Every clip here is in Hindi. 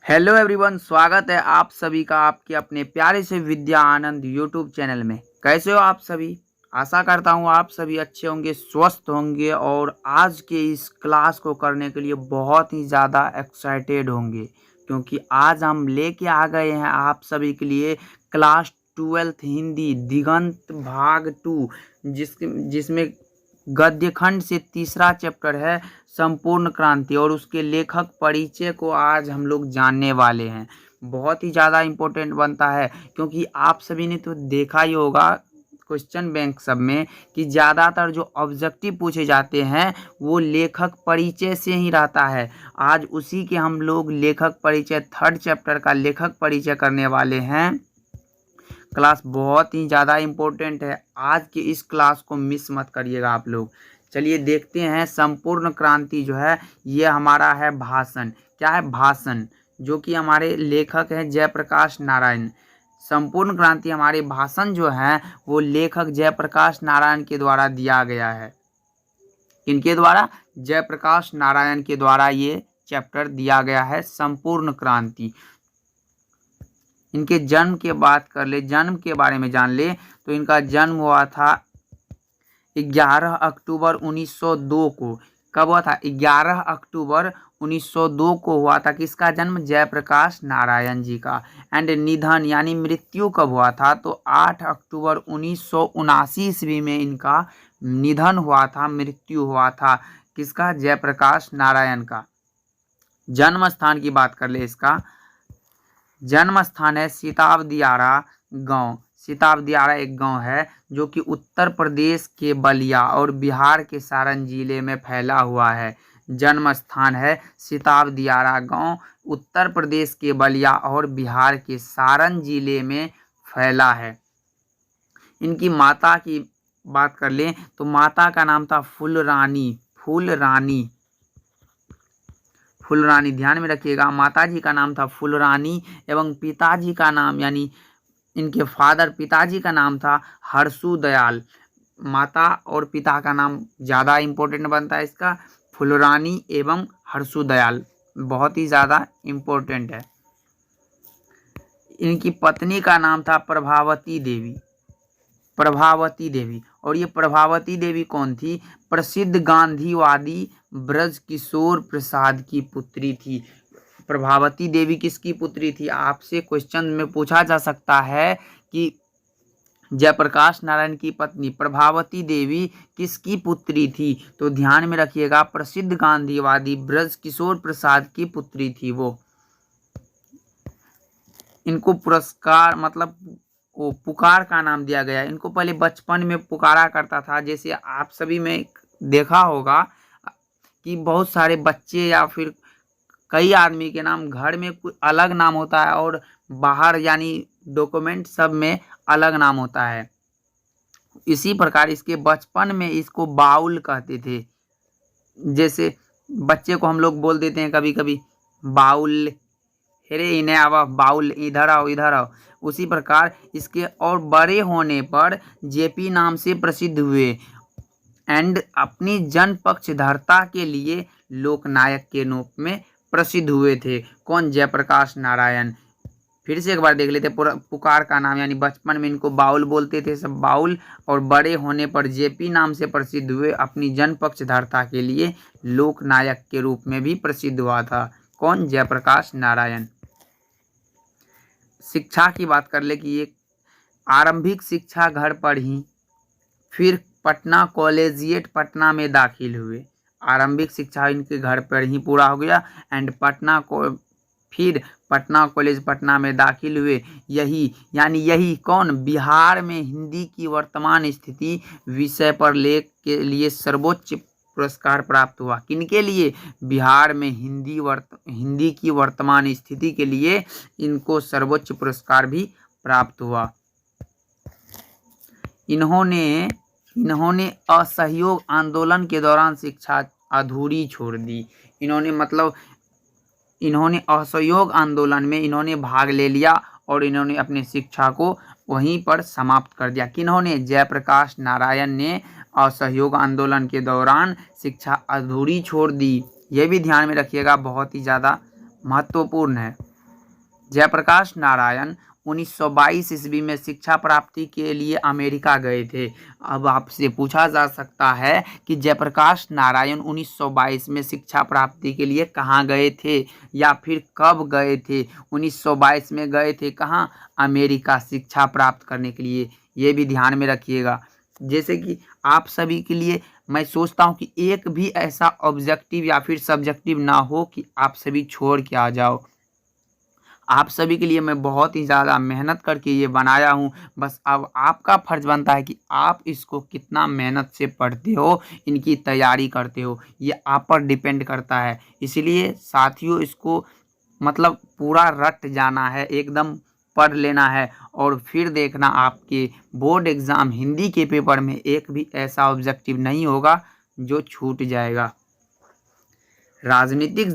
हेलो एवरीवन, स्वागत है आप सभी का आपके अपने प्यारे से विद्या आनंद यूट्यूब चैनल में। कैसे हो आप सभी? आशा करता हूँ आप सभी अच्छे होंगे, स्वस्थ होंगे और आज के इस क्लास को करने के लिए बहुत ही ज़्यादा एक्साइटेड होंगे, क्योंकि आज हम लेके आ गए हैं आप सभी के लिए क्लास 12th हिंदी दिगंत भाग 2, जिसमें गद्य खंड से तीसरा चैप्टर है संपूर्ण क्रांति और उसके लेखक परिचय को आज हम लोग जानने वाले हैं। बहुत ही ज़्यादा इम्पोर्टेंट बनता है, क्योंकि आप सभी ने तो देखा ही होगा क्वेश्चन बैंक सब में कि ज़्यादातर जो ऑब्जेक्टिव पूछे जाते हैं वो लेखक परिचय से ही रहता है। आज उसी के हम लोग लेखक परिचय थर्ड चैप्टर का लेखक परिचय करने वाले हैं। क्लास बहुत ही ज़्यादा इम्पोर्टेंट है, आज की इस क्लास को मिस मत करिएगा आप लोग। चलिए देखते हैं। संपूर्ण क्रांति जो है ये हमारा है भाषण। क्या है? भाषण, जो कि हमारे लेखक हैं जयप्रकाश नारायण। संपूर्ण क्रांति हमारे भाषण जो है वो लेखक जयप्रकाश नारायण के द्वारा दिया गया है। किनके द्वारा? जयप्रकाश नारायण के द्वारा ये चैप्टर दिया गया है संपूर्ण क्रांति। इनके जन्म की बात कर ले, जन्म के बारे में जान ले तो इनका जन्म हुआ था 11 अक्टूबर 1902 को। कब हुआ था? 11 अक्टूबर 1902 को हुआ था। किसका जन्म? जयप्रकाश नारायण जी का। एंड निधन यानी मृत्यु कब हुआ था? तो 8 अक्टूबर 1979 ईस्वी में इनका निधन हुआ था, मृत्यु हुआ था। किसका? जयप्रकाश नारायण का। जन्म स्थान की बात कर ले, इसका जन्म स्थान है सिताब दियारा गांव। सिताब दियारा एक गांव है जो कि उत्तर प्रदेश के बलिया और बिहार के सारण जिले में फैला हुआ है। जन्म स्थान है सिताब दियारा गांव, उत्तर प्रदेश के बलिया और बिहार के सारण जिले में फैला है। इनकी माता की बात कर लें तो माता का नाम था फूलरानी। फूलरानी, फूलरानी ध्यान में रखिएगा। माताजी का नाम था फूलरानी एवं पिताजी का नाम यानी इनके फादर पिताजी का नाम था हर्षु दयाल। माता और पिता का नाम ज़्यादा इम्पोर्टेंट बनता है इसका, फूलरानी एवं हर्षु दयाल, बहुत ही ज़्यादा इम्पोर्टेंट है। इनकी पत्नी का नाम था प्रभावती देवी। प्रभावती देवी, और ये प्रभावती देवी कौन थी? प्रसिद्ध गांधीवादी ब्रज किशोर प्रसाद की पुत्री थी। प्रभावती देवी किसकी पुत्री थी? आपसे क्वेश्चन में पूछा जा सकता है कि जयप्रकाश नारायण की पत्नी प्रभावती देवी किसकी पुत्री थी? तो ध्यान में रखिएगा, प्रसिद्ध गांधीवादी ब्रज किशोर प्रसाद की पुत्री थी वो। इनको पुरस्कार मतलब वो पुकार का नाम दिया गया। इनको पहले बचपन में पुकारा करता था। जैसे आप सभी में देखा होगा कि बहुत सारे बच्चे या फिर कई आदमी के नाम घर में कुछ अलग नाम होता है और बाहर यानी डॉक्यूमेंट सब में अलग नाम होता है। इसी प्रकार इसके बचपन में इसको बाउल कहते थे। जैसे बच्चे को हम लोग बोल देते हैं कभी कभी बाउल, हेरे इन्हें आवा बाउल, इधर आओ इधर आओ। उसी प्रकार इसके और बड़े होने पर जेपी नाम से प्रसिद्ध हुए एंड अपनी जन पक्षधरता के लिए लोकनायक के रूप में प्रसिद्ध हुए थे। कौन? जयप्रकाश नारायण। फिर से एक बार देख लेते। पुकार का नाम यानी बचपन में इनको बाउल बोलते थे सब, बाउल, और बड़े होने पर जेपी नाम से प्रसिद्ध हुए, अपनी जन पक्षधरता के लिए लोकनायक के रूप में भी प्रसिद्ध हुआ था। कौन? जयप्रकाश नारायण। शिक्षा की बात कर ले कि ये आरंभिक शिक्षा घर पर ही, फिर पटना कॉलेजिएट पटना में दाखिल हुए। आरंभिक शिक्षा इनके घर पर ही पूरा हो गया एंड फिर पटना कॉलेज पटना में दाखिल हुए। यही कौन? बिहार में हिंदी की वर्तमान स्थिति विषय पर लेख के लिए सर्वोच्च पुरस्कार प्राप्त हुआ। किनके लिए? बिहार में हिंदी की वर्तमान स्थिति के लिए इनको सर्वोच्च पुरस्कार भी प्राप्त हुआ। इन्होंने असहयोग आंदोलन के दौरान शिक्षा अधूरी छोड़ दी। इन्होंने असहयोग आंदोलन में इन्होंने भाग ले लिया और इन्होंने अपनी शिक्षा को वहीं पर समाप्त कर दिया। किन्होंने? जयप्रकाश नारायण ने असहयोग आंदोलन के दौरान शिक्षा अधूरी छोड़ दी। ये भी ध्यान में रखिएगा, बहुत ही ज़्यादा महत्वपूर्ण है। जयप्रकाश नारायण 1922 ईस्वी में शिक्षा प्राप्ति के लिए अमेरिका गए थे। अब आपसे पूछा जा सकता है कि जयप्रकाश नारायण 1922 में शिक्षा प्राप्ति के लिए कहाँ गए थे या फिर कब गए थे। 1922 में गए थे कहाँ, अमेरिका, शिक्षा प्राप्त करने के लिए। ये भी ध्यान में रखिएगा। जैसे कि आप सभी के लिए मैं सोचता हूँ कि एक भी ऐसा ऑब्जेक्टिव या फिर सब्जेक्टिव ना हो कि आप सभी छोड़ के आ जाओ। आप सभी के लिए मैं बहुत ही ज़्यादा मेहनत करके ये बनाया हूँ। बस अब आपका फ़र्ज़ बनता है कि आप इसको कितना मेहनत से पढ़ते हो, इनकी तैयारी करते हो, ये आप पर डिपेंड करता है। इसलिए साथियों, इसको मतलब पूरा रट जाना है, एकदम पढ़ लेना है और फिर देखना आपके बोर्ड एग्ज़ाम हिंदी के पेपर में एक भी ऐसा ऑब्जेक्टिव नहीं होगा जो छूट जाएगा। राजनीतिक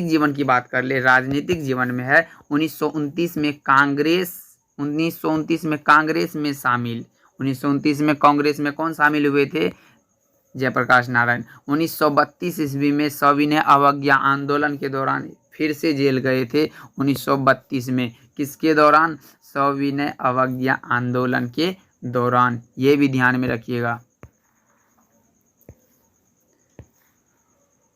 जीवन की बात कर ले। राजनीतिक जीवन में है 1929 में कांग्रेस 1929 में कांग्रेस में शामिल। 1929 में कांग्रेस में कौन शामिल हुए थे, जयप्रकाश नारायण। 1932 ईस्वी में सविनय अवज्ञा आंदोलन के दौरान फिर से जेल गए थे। 1932 में किसके दौरान, सविनय अवज्ञा आंदोलन के दौरान। ये भी ध्यान में रखिएगा।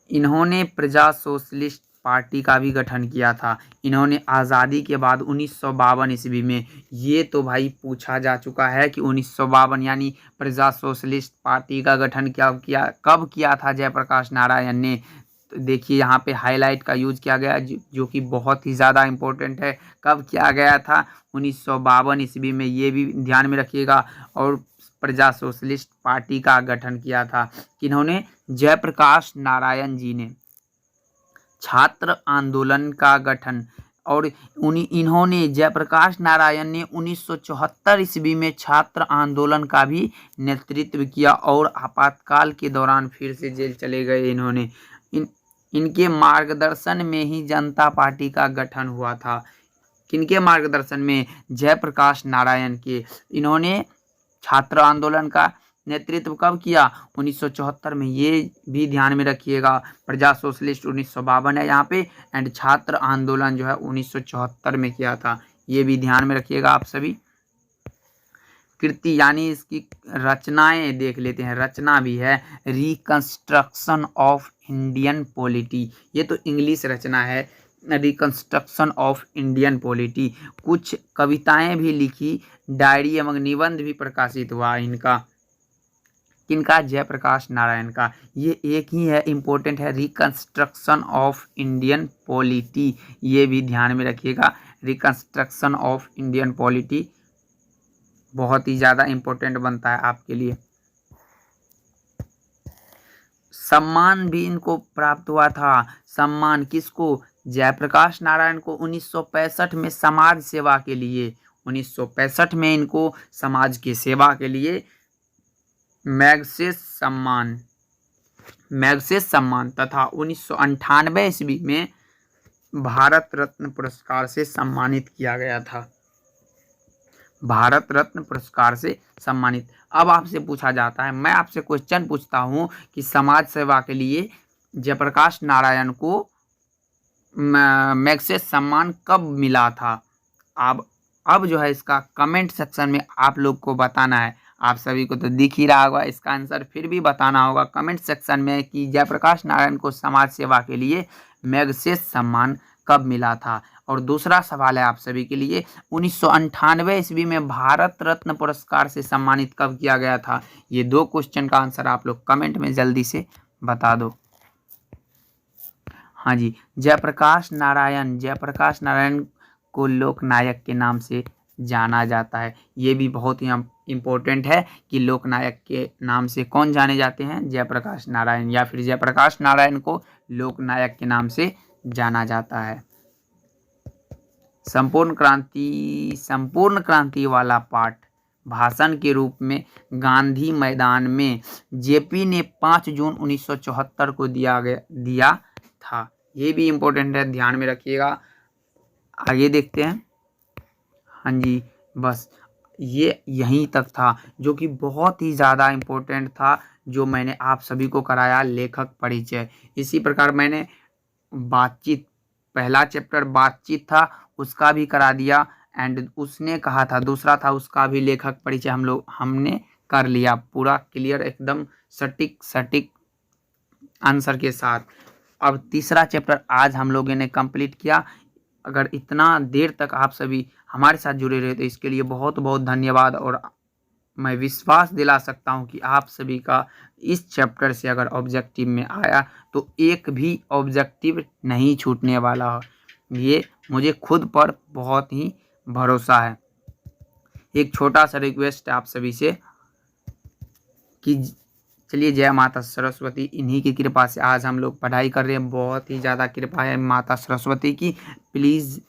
इन्होंने प्रजा सोशलिस्ट पार्टी का भी गठन किया था। इन्होंने आज़ादी के बाद 1952 ईस्वी में, ये तो भाई पूछा जा चुका है कि 1952 यानी प्रजा सोशलिस्ट पार्टी का गठन कब किया था जयप्रकाश नारायण ने। तो देखिए यहाँ पे हाईलाइट का यूज किया गया जो कि बहुत ही ज़्यादा इम्पोर्टेंट है। कब किया गया था, 1952 ईस्वी में, ये भी ध्यान में रखिएगा। और प्रजा सोशलिस्ट पार्टी का गठन किया था किन्होंने, जयप्रकाश नारायण जी ने। छात्र आंदोलन का गठन, और इन्होंने जयप्रकाश नारायण ने 1974 ईस्वी में छात्र आंदोलन का भी नेतृत्व किया और आपातकाल के दौरान फिर से जेल चले गए। इनके मार्गदर्शन में ही जनता पार्टी का गठन हुआ था। किनके मार्गदर्शन में, जयप्रकाश नारायण के। इन्होंने छात्र आंदोलन का नेतृत्व कब किया, 1974 में। ये भी ध्यान में रखिएगा। प्रजा सोशलिस्ट 1952 है यहाँ पे, एंड छात्र आंदोलन जो है 1974 में किया था। ये भी ध्यान में रखिएगा आप सभी। कृति यानी इसकी रचनाएं देख लेते हैं। रचना भी है रिकंस्ट्रक्शन ऑफ इंडियन पॉलिटी। ये तो इंग्लिश रचना है, रिकंस्ट्रक्शन ऑफ इंडियन पॉलिटी। कुछ कविताएं भी लिखी, डायरी एवं निबंध भी प्रकाशित हुआ इनका। किनका, जयप्रकाश नारायण का। ये एक ही है, इम्पोर्टेंट है, रिकंस्ट्रक्शन ऑफ इंडियन पॉलिटी। ये भी ध्यान में रखिएगा। रिकंस्ट्रक्शन ऑफ इंडियन पॉलिटी बहुत ही ज़्यादा इम्पोर्टेंट बनता है आपके लिए। सम्मान भी इनको प्राप्त हुआ था। सम्मान किसको, जयप्रकाश नारायण को 1965 में समाज सेवा के लिए। 1965 में इनको समाज की सेवा के लिए मैग्सेस सम्मान तथा 1998 ईस्वी में भारत रत्न पुरस्कार से सम्मानित किया गया था। भारत रत्न पुरस्कार से सम्मानित। अब आपसे पूछा जाता है, मैं आपसे क्वेश्चन पूछता हूं कि समाज सेवा के लिए जयप्रकाश नारायण को मैग्सेस सम्मान कब मिला था। अब जो है इसका कमेंट सेक्शन में आप लोग को बताना है। आप सभी को तो दिख ही रहा होगा, इसका आंसर फिर भी बताना होगा कमेंट सेक्शन में कि जयप्रकाश नारायण को समाज सेवा के लिए मैग्सेस सम्मान कब मिला था। और दूसरा सवाल है आप सभी के लिए, 1998 ईस्वी में भारत रत्न पुरस्कार से सम्मानित कब किया गया था। ये दो क्वेश्चन का आंसर आप लोग कमेंट में जल्दी से बता दो। हाँ जी, जयप्रकाश नारायण को लोकनायक के नाम से जाना जाता है। ये भी बहुत ही इम्पोर्टेंट है कि लोकनायक के नाम से कौन जाने जाते हैं, जयप्रकाश नारायण, या फिर जयप्रकाश नारायण को लोकनायक के नाम से जाना जाता है। संपूर्ण क्रांति वाला पाठ भाषण के रूप में गांधी मैदान में जेपी ने 5 जून 1974 को दिया था। ये भी इम्पोर्टेंट है, ध्यान में रखिएगा। आगे देखते हैं। हाँ जी, बस ये यहीं तक था जो कि बहुत ही ज़्यादा इम्पोर्टेंट था, जो मैंने आप सभी को कराया, लेखक परिचय। इसी प्रकार मैंने बातचीत पहला चैप्टर बातचीत था उसका भी करा दिया, एंड उसने कहा था दूसरा था उसका भी लेखक परिचय हमने कर लिया पूरा क्लियर एकदम सटीक आंसर के साथ। अब तीसरा चैप्टर आज हम लोगों ने कंप्लीट किया। अगर इतना देर तक आप सभी हमारे साथ जुड़े रहे तो इसके लिए बहुत बहुत धन्यवाद, और मैं विश्वास दिला सकता हूं कि आप सभी का इस चैप्टर से अगर ऑब्जेक्टिव में आया तो एक भी ऑब्जेक्टिव नहीं छूटने वाला हो, ये मुझे खुद पर बहुत ही भरोसा है। एक छोटा सा रिक्वेस्ट है आप सभी से कि चलिए, जय माता सरस्वती, इन्हीं की कृपा से आज हम लोग पढ़ाई कर रहे हैं। बहुत ही ज़्यादा कृपा है माता सरस्वती की। प्लीज़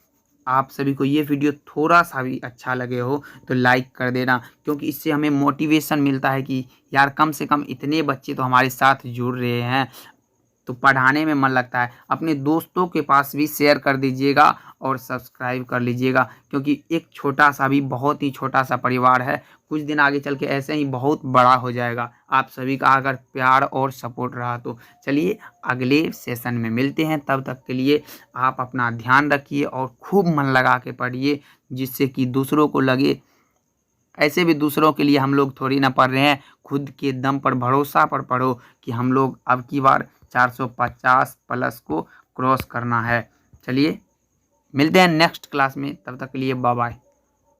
आप सभी को ये वीडियो थोड़ा सा भी अच्छा लगे हो तो लाइक कर देना, क्योंकि इससे हमें मोटिवेशन मिलता है कि यार कम से कम इतने बच्चे तो हमारे साथ जुड़ रहे हैं, तो पढ़ाने में मन लगता है। अपने दोस्तों के पास भी शेयर कर दीजिएगा और सब्सक्राइब कर लीजिएगा, क्योंकि एक छोटा सा भी बहुत ही छोटा सा परिवार है, कुछ दिन आगे चल के ऐसे ही बहुत बड़ा हो जाएगा आप सभी का अगर प्यार और सपोर्ट रहा तो। चलिए अगले सेशन में मिलते हैं, तब तक के लिए आप अपना ध्यान रखिए और खूब मन लगा के पढ़िए, जिससे कि दूसरों को लगे। ऐसे भी दूसरों के लिए हम लोग थोड़ी ना पढ़ रहे हैं, खुद के दम पर भरोसा पर पढ़ो कि हम लोग अब की बार 450 प्लस को क्रॉस करना है। चलिए मिलते हैं नेक्स्ट क्लास में, तब तक के लिए बाय बाय।